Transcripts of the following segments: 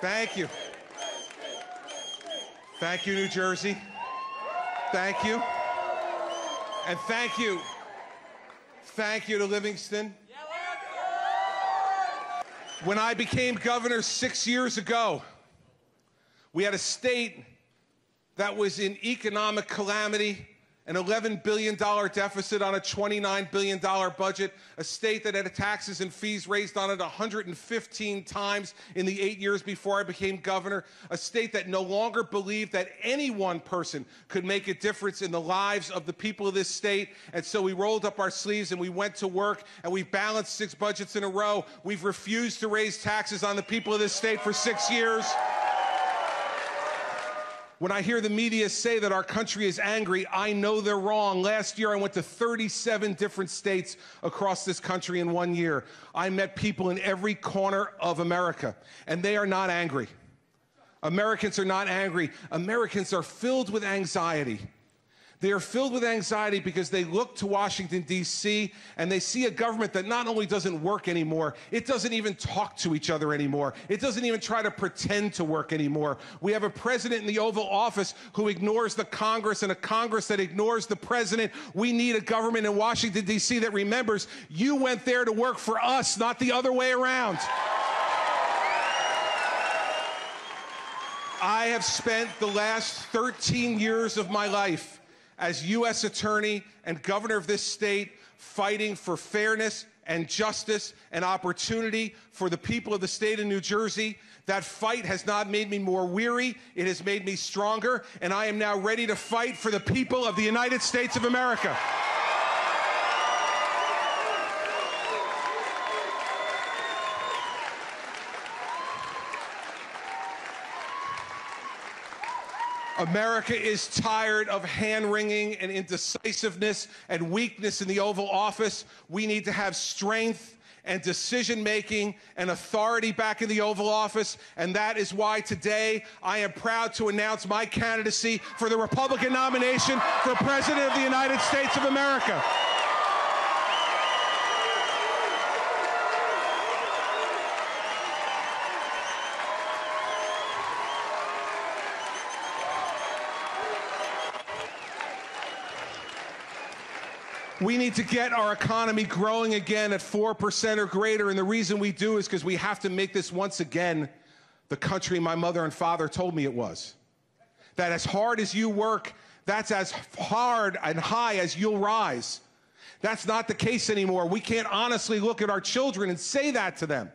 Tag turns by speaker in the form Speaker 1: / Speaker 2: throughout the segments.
Speaker 1: Thank you. Thank you, New Jersey. Thank you. And thank you. Thank you to Livingston. When I became governor 6 years ago, we had a state that was in economic calamity, an $11 billion deficit on a $29 billion budget, a state that had taxes and fees raised on it 115 times in the 8 years before I became governor, a state that no longer believed that any one person could make a difference in the lives of the people of this state. And so we rolled up our sleeves and we went to work, and we've balanced 6 budgets in a row. We've refused to raise taxes on the people of this state for 6 years. When I hear the media say that our country is angry, I know they're wrong. Last year, I went to 37 different states across this country in 1 year. I met people in every corner of America, and they are not angry. Americans are not angry. Americans are filled with anxiety. They are filled with anxiety because they look to Washington, D.C., and they see a government that not only doesn't work anymore, it doesn't even talk to each other anymore. It doesn't even try to pretend to work anymore. We have a president in the Oval Office who ignores the Congress, and a Congress that ignores the president. We need a government in Washington, D.C. that remembers you went there to work for us, not the other way around. I have spent the last 13 years of my life as U.S. Attorney and Governor of this state, fighting for fairness and justice and opportunity for the people of the state of New Jersey. That fight has not made me more weary. It has made me stronger, and I am now ready to fight for the people of the United States of America. America is tired of hand-wringing and indecisiveness and weakness in the Oval Office. We need to have strength and decision-making and authority back in the Oval Office, and that is why today I am proud to announce my candidacy for the Republican nomination for President of the United States of America. We need to get our economy growing again at 4% or greater, and the reason we do is because we have to make this once again the country my mother and father told me it was. That as hard as you work, that's as hard and high as you'll rise. That's not the case anymore. We can't honestly look at our children and say that to them,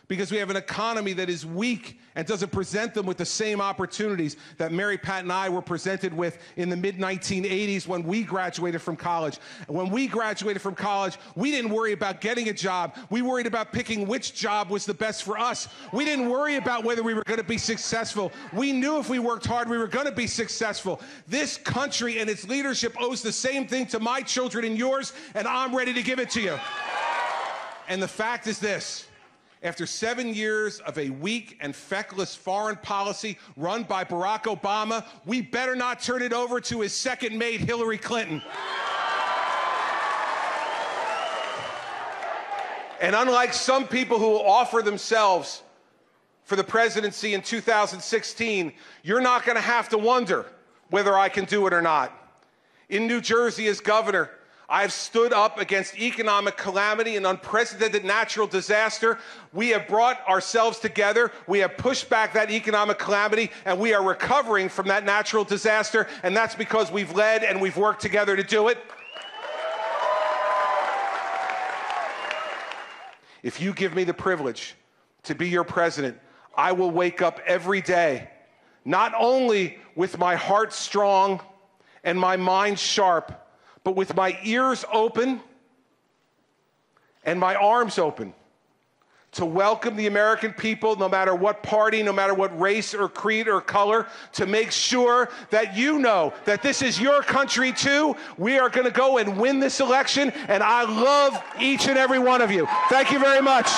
Speaker 1: because we have an economy that is weak and doesn't present them with the same opportunities that Mary Pat and I were presented with in the mid-1980s when we graduated from college. When we graduated from college, we didn't worry about getting a job. We worried about picking which job was the best for us. We didn't worry about whether we were going to be successful. We knew if we worked hard, we were going to be successful. This country and its leadership owes the same thing to my children and yours, and I'm ready to give it to you. And the fact is this. After 7 years of a weak and feckless foreign policy run by Barack Obama, we better not turn it over to his second mate, Hillary Clinton. And unlike some people who will offer themselves for the presidency in 2016, you're not going to have to wonder whether I can do it or not. In New Jersey as governor, I have stood up against economic calamity and unprecedented natural disaster. We have brought ourselves together. We have pushed back that economic calamity, and we are recovering from that natural disaster, and that's because we've led and we've worked together to do it. If you give me the privilege to be your president, I will wake up every day, not only with my heart strong and my mind sharp, but with my ears open and my arms open to welcome the American people, no matter what party, no matter what race or creed or color, to make sure that you know that this is your country too. We are going to go and win this election, and I love each and every one of you. Thank you very much.